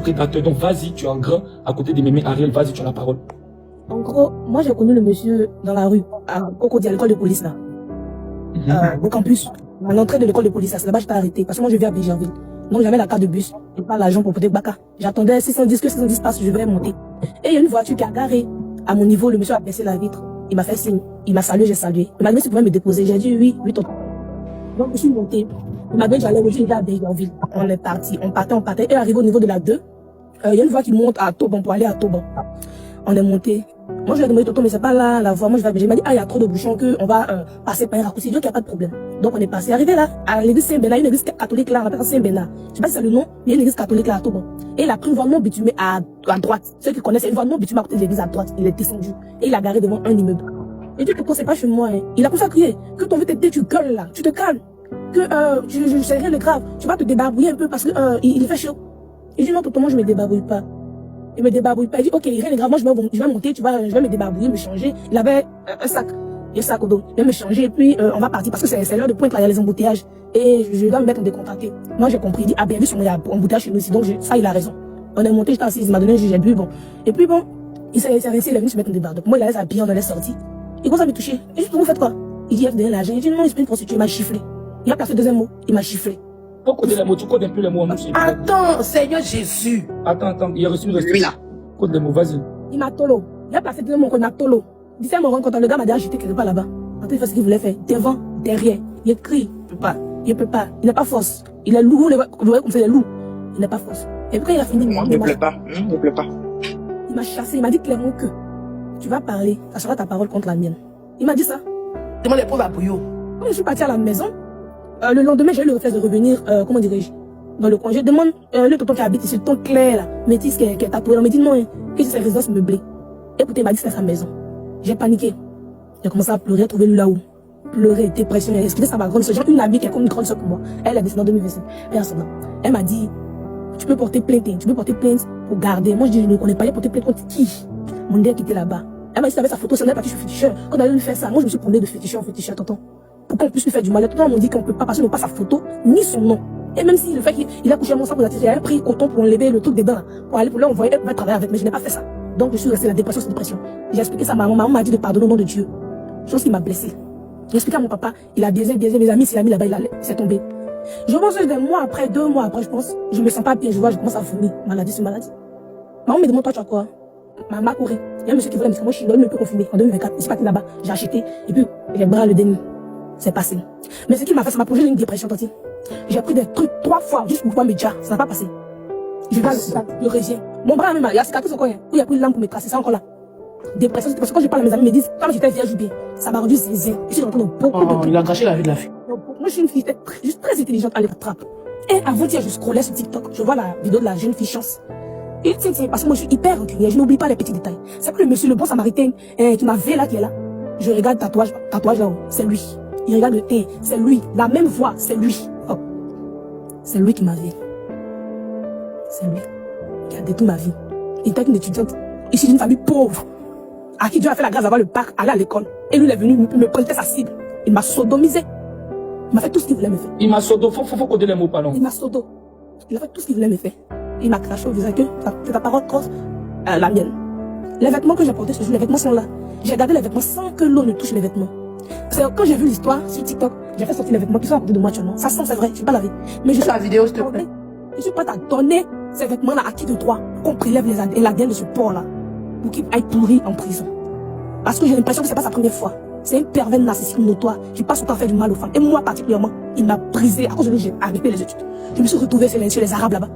prédateur. Donc vas-y, tu es en grand à côté de Mémé Ariel, vas-y, tu as la parole. En gros, moi j'ai connu le monsieur dans la rue, à Cocody, à l'école de police là. Au campus, à l'entrée de l'école de police là, c'est là-bas que j'étais arrêté. Parce que moi je vis à Bégerville. Donc j'avais la carte de bus, et pas l'argent pour peut-être Baka. J'attendais 610, que 610 passe, je vais monter. Et il y a une voiture qui a garé à mon niveau, le monsieur a baissé la vitre. Il m'a fait signe, il m'a salué, j'ai salué. Il m'a demandé s'il pouvait me déposer, j'ai dit oui, tonton. Donc je suis monté. Il m'a dit j'allais aussi à Bégerville. On est parti, on partait. Et arrivé au niveau de la 2, il y a une voie qui monte à Toban pour aller à Toban. On est monté. Moi, je lui ai demandé, tonton, mais c'est pas là, la voie. Moi, je vais à Béger. Il m'a dit, il y a trop de bouchons on va passer par un raccourci. Il dit qu'il n'y a pas de problème. Donc, on est passé. Arrivé là, à l'église Saint-Bernard, une église catholique là, on appelle ça Saint-Bernard. Je sais pas si c'est le nom, mais il y a une église catholique là à Toban. Et il a pris une voie non bitumée à droite. Ceux qui connaissent, c'est une voie non bitumée à côté de l'église à droite. Il est descendu. Et il a garé devant un immeuble. Et dit, tonton, c'est pas chez moi, hein. Il a commencé à crier. Que ton veut t'aider, tu gueules là. Tu te calmes. Que, je sais rien de grave. Tu vas te débarbouiller un peu parce que, il fait chaud. Il dit, non, tonton, moi, je me débarbouille pas. Il me débarbouille pas. Il dit, ok, rien de grave, moi je vais monter, je vais me débarbouiller, me changer. Il avait un sac au dos. Il va me changer et puis on va partir parce que c'est l'heure de pointe là, il y a les embouteillages. Et je dois me mettre en décontracté. Moi j'ai compris, il dit, ah bien vu, il y a un embouteillage chez nous aussi, donc ça il a raison. On est monté, j'étais assis, il m'a donné un jus, j'ai bu, bon. Et puis bon, il s'est resté, il est venu se mettre en débarque. Moi il allait s'habiller, on allait sortir. Il commence à me toucher. Et je dis, vous faites quoi? Il dit, il a donné l'argent. Il dit, non, il se une prostituée, il m'a chifflé. Il a placé le deuxième mot, il m'a chifflé. Pour coder les mots, tu codes un peu les mots. Attends, Seigneur Jésus. Attends, il a reçu une restriction. Lui là. Code les mots, vas-y. Il m'a tolo. Il a placé le deuxième mot, il m'a tolo. Il dit, quand le gars m'a dit, j'étais quelque part là-bas. En fait, il fait ce qu'il voulait faire. Devant, derrière. Il crie. Il peut pas. Il n'a pas force. Il est lourd, vous voyez comme ça, il est lourd. Il n'a pas force. Et puis quand il a fini, Ne pleure pas. Ne pleure pas. Il m'a chassé. Il m'a dit clairement que tu vas parler. Ça sera ta parole contre la mienne. Il m'a dit ça. Demande les preuves à Bouillot. Quand je suis parti à la maison, le lendemain, j'ai eu le réflexe de revenir, comment dirais-je, dans le coin. Je demande le tonton qui habite ici, le tonton Claire, là, métis qui est tatoué. On me dit non, hein, que c'est sa résidence meublée. Écoutez, il m'a dit que c'était sa maison. J'ai paniqué. J'ai commencé à pleurer, trouver lui là-haut. Pleurer, dépression, expliquer ça à ma grande soeur. J'ai une amie qui est comme une grande soeur pour moi. Elle est décédée en 2025. Elle m'a dit, tu peux porter plainte pour garder. Moi, je dis, je ne connais pas, il a porté plainte contre qui? Mon dère qui était là-bas. Elle m'a dit, avec sa photo, c'est parti, je suis féticheur. Quand on allait lui faire ça, moi, je me suis promené de féticheur en féticheur, tonton. Pour qu'on puisse lui faire du mal. Tout le monde dit qu'on peut pas parce qu'on n'a pas sa photo, ni son nom. Et même si le fait qu'il a couché à mon sang pour la tête, j'avais pris coton pour enlever le truc des dents, pour aller pour là, on voyait, elle va travailler avec, mais je n'ai pas fait ça. Donc, je suis restée la dépression, c'est dépression. J'ai expliqué ça à maman. Maman m'a dit de pardonner au nom de Dieu. Chose qui m'a blessée. J'ai expliqué à mon papa, il a biaisé mes amis, s'il a mis là-bas, c'est tombé. Je pense que 2 mois après, je pense, je me sens pas bien, je commence à vomir. Maladie sur maladie. Maman me demande, toi, tu as quoi? Maman a couru. Il y a un monsieur qui voulait me dire, moi, je suis un peu confirmé. En 2024, je suis parti là-bas, j'ai acheté, et puis, j'ai bras le déni. C'est passé. Mais ce qui m'a fait, ça m'a plongé dans une dépression, tanti. J'ai pris des trucs 3 fois, juste pour pouvoir me dire, ça n'a pas passé. Je vais à l'hôpital, je reviens. Mon bras même, il y a cicatrice encore, où il y a pris une lampe pour me tracer, c'est encore là. Dépression, c'est parce que quand je parle à mes amis, ils me disent, comme j'étais vierge ou bien, ça m'a rendu zézé. Je suis rentrée dans beaucoup de trucs. Il a gâché la vie de la fille. Moi, je suis une fille juste très intelligente à l'attrape. Et avant-hier, je scrollais sur TikTok, je vois la vidéo de la jeune fille Chance. Et tiens, parce que moi, je suis hyper rancunière, je n'oublie pas les petits détails. C'est que le monsieur, le bon samaritain, qui m'a vu là, qui est là, je regarde tatouage là-haut, c'est lui. Il regarde le thé, c'est lui. La même voix, c'est lui. Oh. C'est lui qui m'a vu. C'est lui qui a détruit ma vie. Il était une étudiante, issue d'une famille pauvre, à qui Dieu a fait la grâce d'avoir le bac, aller à l'école. Et lui, il est venu me présenter sa cible. Il m'a sodomisé. Il m'a fait tout ce qu'il voulait me faire. Il m'a sodo, faut coder les mots, pardon. Il m'a sodo. Il a fait tout ce qu'il voulait me faire. Il m'a craché au visage que c'est ta parole contre la mienne. Les vêtements que j'ai portés ce jour, les vêtements sont là. J'ai gardé les vêtements sans que l'eau ne touche les vêtements. C'est quand j'ai vu l'histoire sur TikTok, j'ai fait sortir les vêtements qui sont à côté de moi actuellement. Ça sent, c'est vrai, je suis pas lavé. Mais je suis la vidéo, s'il te plaît. Je suis prête à donner ces vêtements-là à qui de droit pour qu'on prélève l'ADN de ce porc-là pour qu'il aille pourrir en prison. Parce que j'ai l'impression que c'est pas sa première fois. C'est un pervers narcissique notoire qui passe son temps à faire du mal aux femmes. Et moi particulièrement, il m'a brisé. À cause de lui, j'ai arrêté les études. Je me suis retrouvée sur les Arabes là-bas.